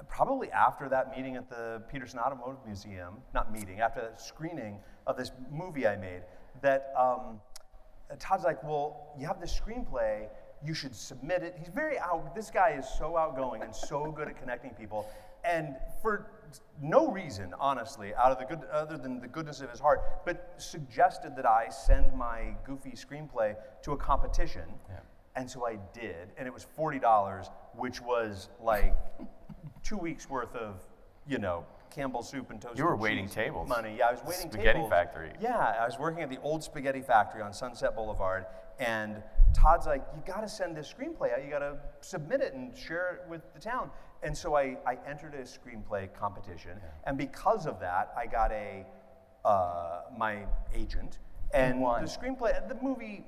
probably after that meeting at the Peterson Automotive Museum, after that screening of this movie I made, that Todd's like, well, you have this screenplay, you should submit it. He's this guy is so outgoing and so good at connecting people. And for no reason, honestly, other than the goodness of his heart, but suggested that I send my goofy screenplay to a competition. Yeah. And so I did, and it was $40, which was like 2 weeks worth of, Campbell's soup and toasted You were waiting tables. Money. Yeah, I was waiting Spaghetti tables. factory. Yeah, I was working at the old spaghetti factory on Sunset Boulevard, and Todd's like, you gotta send this screenplay out, you gotta submit it and share it with the town. And so I entered a screenplay competition, and because of that, I got my agent, and the screenplay, the movie,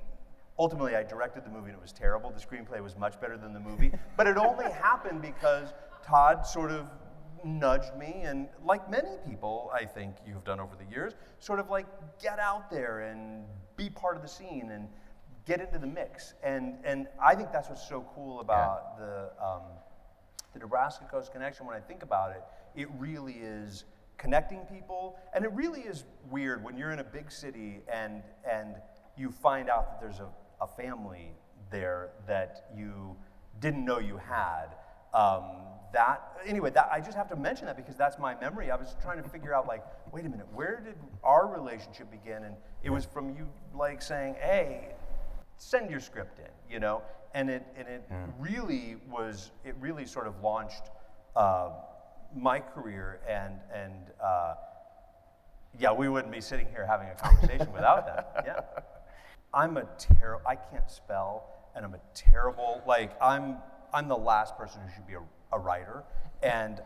ultimately I directed the movie and it was terrible. The screenplay was much better than the movie, but it only happened because Todd sort of nudged me, and like many people I think you've done over the years, sort of like get out there and be part of the scene and get into the mix. And I think that's what's so cool about the Nebraska Coast Connection. When I think about it, it really is connecting people, and it really is weird when you're in a big city and you find out that there's a family there that you didn't know you had. I just have to mention that because that's my memory. I was trying to figure out, like, wait a minute, where did our relationship begin? And it was from you, like, saying, hey, send your script in, And it really sort of launched my career, and we wouldn't be sitting here having a conversation without that. Yeah, I can't spell, and I'm a terrible, I'm the last person who should be a writer, and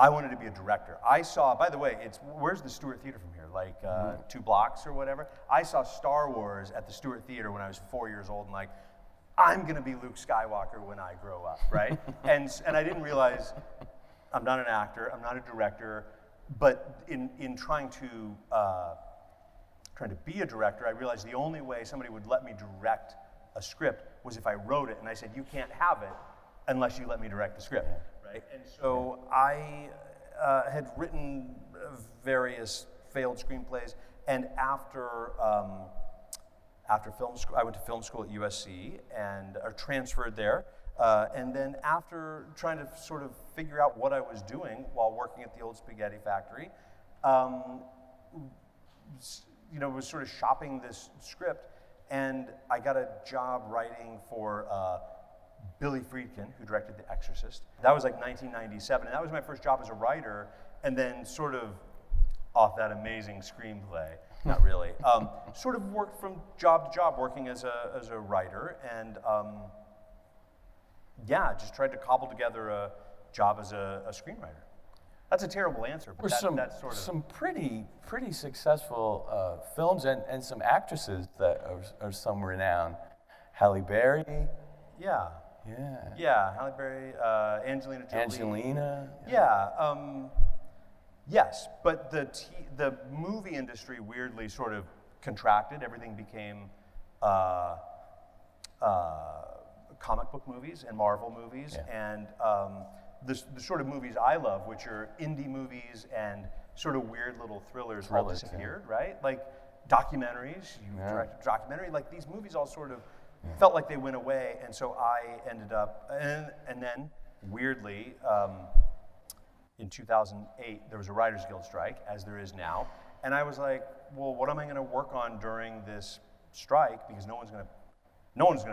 I wanted to be a director. I saw, by the way, where's the Stewart Theater from here? 2 blocks or whatever. I saw Star Wars at the Stewart Theater when I was 4 years old, and I'm gonna be Luke Skywalker when I grow up, right? and I didn't realize I'm not an actor, I'm not a director, but in trying to be a director, I realized the only way somebody would let me direct a script was if I wrote it, and I said, you can't have it unless you let me direct the script, right? And so I had written various failed screenplays, and after film school, I went to film school at USC and transferred there, and then after trying to sort of figure out what I was doing while working at the old spaghetti factory, was sort of shopping this script, and I got a job writing for Billy Friedkin, who directed The Exorcist. That was 1997, and that was my first job as a writer, and then sort of off that amazing screenplay, not really, sort of worked from job to job working as a writer, and just tried to cobble together a job as a screenwriter. That's a terrible answer, but that's sort of... Some pretty successful films and some actresses that are some renown. Halle Berry. Yeah. Yeah. Yeah, Halle Berry, Angelina Jolie. Angelina. Yeah. Yes, but the movie industry weirdly sort of contracted. Everything became comic book movies and Marvel movies, and the sort of movies I love, which are indie movies and sort of weird little thrillers all disappeared, right? Like documentaries, you directed a documentary, like these movies all sort of felt like they went away, and so I ended up, and then weirdly, in 2008, there was a Writers Guild strike, as there is now, and I was like, well, what am I gonna work on during this strike? Because no one's gonna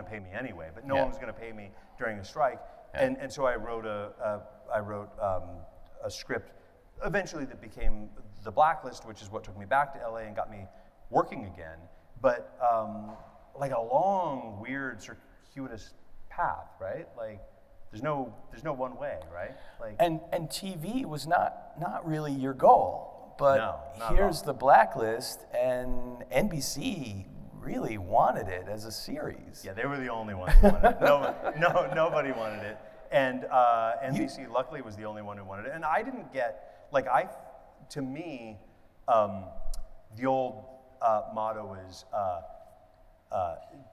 pay me anyway, but no one was gonna pay me during a strike. And so I wrote a script eventually that became The Blacklist, which is what took me back to LA and got me working again. But like a long, weird, circuitous path, right? Like there's no one way, right? Like and TV was not really your goal, but no, here's The Blacklist, and NBC really wanted it as a series. Yeah, they were the only ones who wanted it. Nobody wanted it. And NBC, luckily, was the only one who wanted it. And I didn't get, to me, the old motto is,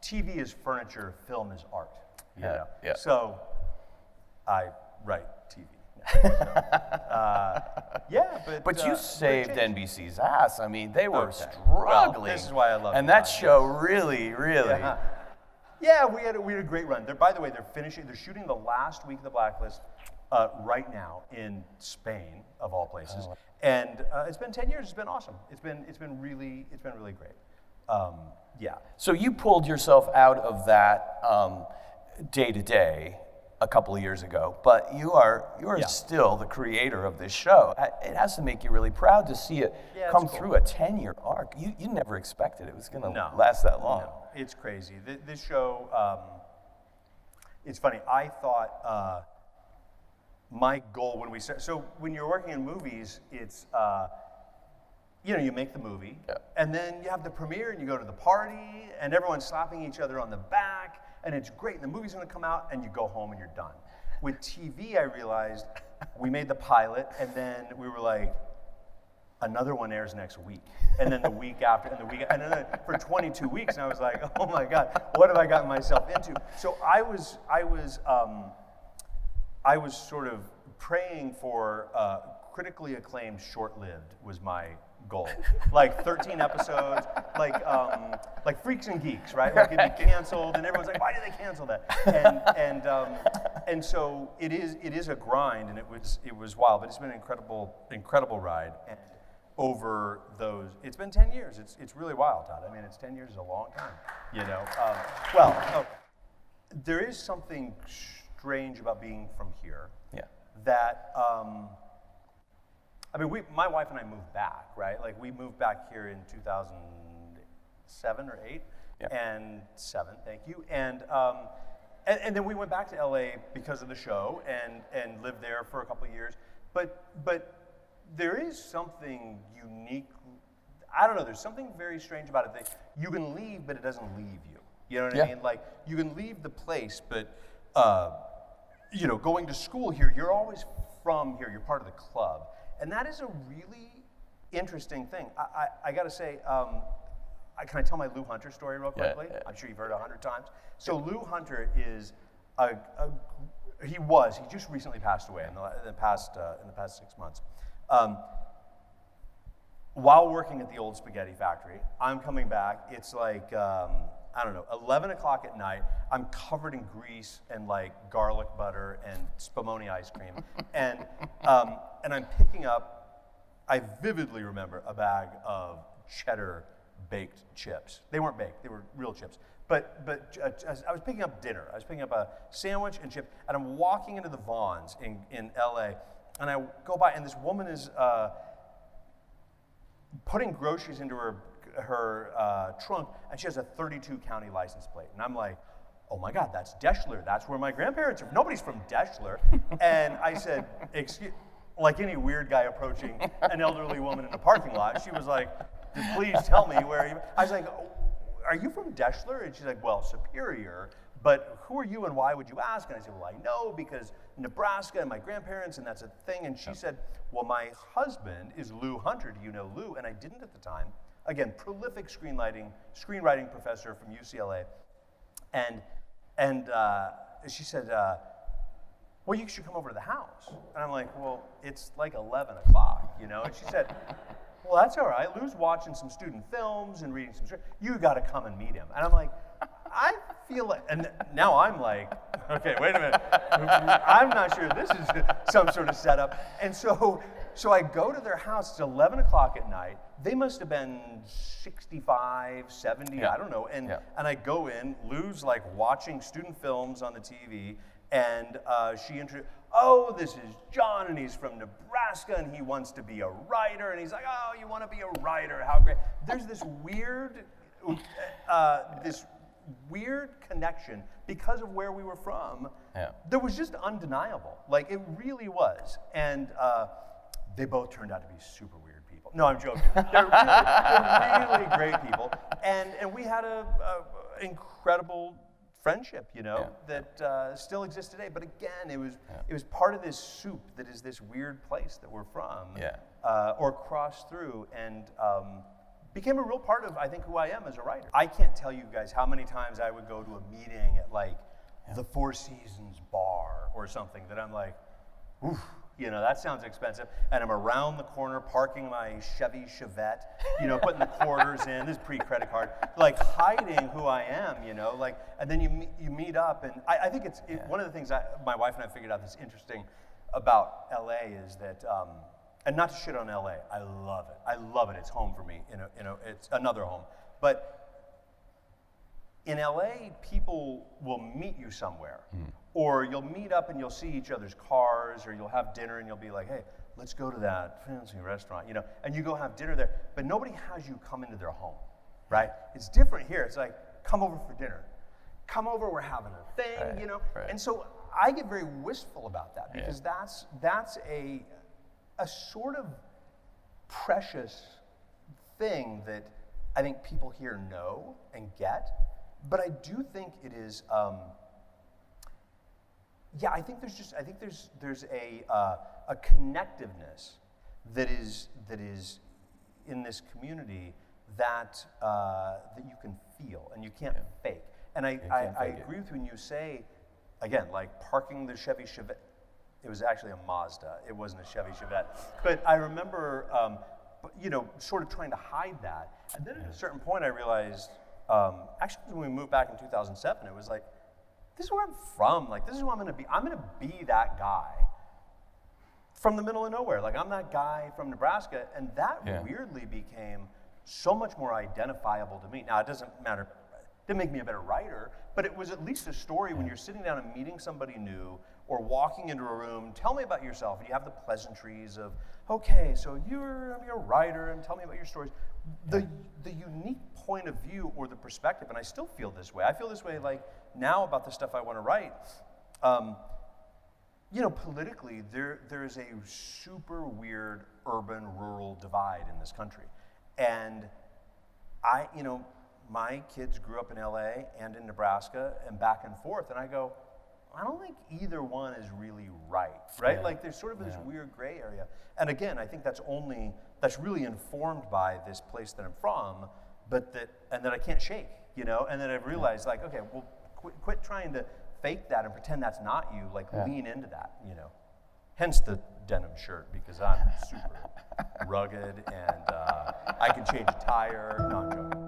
TV is furniture, film is art. You know? Yeah. So I write TV. Yeah, But you saved NBC's ass. I mean, they were struggling. Well, this is why I love it. And that show really. Yeah, we had a great run. By the way, they're shooting the last week of the Blacklist right now in Spain, of all places. Oh. And it's been 10 years. It's been awesome. It's been really great. Yeah. So you pulled yourself out of that day to day a couple of years ago, but you are still the creator of this show. It has to make you really proud to see it come through a 10-year arc. You never expected it was going to last that long. No, it's crazy. This show, it's funny. I thought my goal when we started, so when you're working in movies, it's, you make the movie, and then you have the premiere, and you go to the party, and everyone's slapping each other on the back, and it's great, and the movie's gonna come out, and you go home and you're done. With TV, I realized we made the pilot, and then we were like, another one airs next week, and then the week after, and then for 22 weeks, and I was like, oh my God, what have I gotten myself into? So I was sort of praying for critically acclaimed short-lived was my goal. Like 13 episodes, like Freaks and Geeks, right? Like it'd be canceled, and everyone's like, why did they cancel that? And so it is a grind, and it was wild, but it's been an incredible ride. And over those, it's been 10 years. It's really wild, Todd. I mean, 10 years is a long time, there is something strange about being from here. Yeah. That, my wife and I moved back, right? Like we moved back here in 2007 or 8, and 7, thank you. And then we went back to LA because of the show and lived there for a couple of years. But there is something unique. I don't know. There's something very strange about it that you can leave, but it doesn't leave you. You know what I mean? Like you can leave the place, but going to school here, you're always from here. You're part of the club. And that is a really interesting thing. I got to say, can I tell my Lou Hunter story real quickly? Yeah. I'm sure you've heard it 100 times. So Lou Hunter is he just recently passed away in the past 6 months. While working at the old spaghetti factory, I'm coming back. It's like, 11 o'clock at night. I'm covered in grease and like garlic butter and spumoni ice cream. And I'm picking up, I vividly remember a bag of cheddar baked chips. They weren't baked, they were real chips. But I was picking up dinner. I was picking up a sandwich and chips, and I'm walking into the Vons in LA, and I go by, and this woman is putting groceries into her trunk, and she has a 32 county license plate. And I'm like, oh my God, that's Deschler. That's where my grandparents are. Nobody's from Deschler. And I said, excuse, like any weird guy approaching an elderly woman in a parking lot, she was like, please tell me where you, I was like, are you from Deschler? And she's like, well, Superior, but who are you and why would you ask? And I said, well, I know because Nebraska and my grandparents, and that's a thing. And she said, well, my husband is Lou Hunter. Do you know Lou? And I didn't at the time. Again, prolific screenwriting professor from UCLA. And she said, well, you should come over to the house. And I'm like, well, it's like 11 o'clock, And she said, well, that's all right. Lou's watching some student films and reading some script. You got to come and meet him. And I'm like, I feel like, and now I'm like, okay, wait a minute. I'm not sure this is some sort of setup. And so I go to their house. It's 11 o'clock at night. They must have been 65, 70, I don't know. And I go in. Lou's like watching student films on the TV. And she introduced, oh, this is John, and he's from Nebraska, and he wants to be a writer. And he's like, oh, you want to be a writer? How great. There's this weird connection because of where we were from. That was just undeniable. Like, it really was. And they both turned out to be super weird people. No, I'm joking. They're really great people. And we had a incredible friendship, that still exists today. But again, it was part of this soup that is this weird place that we're from, or crossed through, and became a real part of, I think, who I am as a writer. I can't tell you guys how many times I would go to a meeting at like the Four Seasons bar or something that I'm like, oof, you know, that sounds expensive. And I'm around the corner parking my Chevy Chevette, you know, putting the quarters in, this is pre-credit card, like hiding who I am, you know, like, and then you meet up, and I think it's one of the things my wife and I figured out that's interesting about LA is that, and not to shit on LA, I love it. I love it. It's home for me. You know, it's another home. But in LA, people will meet you somewhere, or you'll meet up and you'll see each other's cars, or you'll have dinner and you'll be like, hey, let's go to that fancy restaurant, you know, and you go have dinner there. But nobody has you come into their home, right? It's different here. It's like, come over for dinner. Come over, we're having a thing, you know. And so I get very wistful about that because that's a sort of precious thing that I think people here know and get, but I do think it is, I think there's a connectiveness that is in this community that you can feel and you can't fake. And I agree with you when you say, again, like parking the Chevy Chevette. It was actually a Mazda. It wasn't a Chevy Chevette. But I remember, you know, sort of trying to hide that. And then at a certain point I realized, actually when we moved back in 2007, it was like, this is where I'm from. Like, this is who I'm gonna be. I'm gonna be that guy from the middle of nowhere. Like, I'm that guy from Nebraska. And that weirdly became so much more identifiable to me. Now, it doesn't matter, it didn't make me a better writer, but it was at least a story when you're sitting down and meeting somebody new or walking into a room, tell me about yourself. And you have the pleasantries of, okay, so you're a writer and tell me about your stories. The unique point of view or the perspective, and I still feel this way. I feel this way like now about the stuff I want to write. You know, politically, there is a super weird urban-rural divide in this country. And you know, my kids grew up in LA and in Nebraska and back and forth, and I go, I don't think either one is really right? Yeah. Like there's sort of this weird gray area. And again, I think that's really informed by this place that I'm from, but that I can't shake, you know? And then I've realized like, okay, well, quit trying to fake that and pretend that's not you, like lean into that, you know? Hence the denim shirt, because I'm super rugged and I can change a tire. No, I'm joking.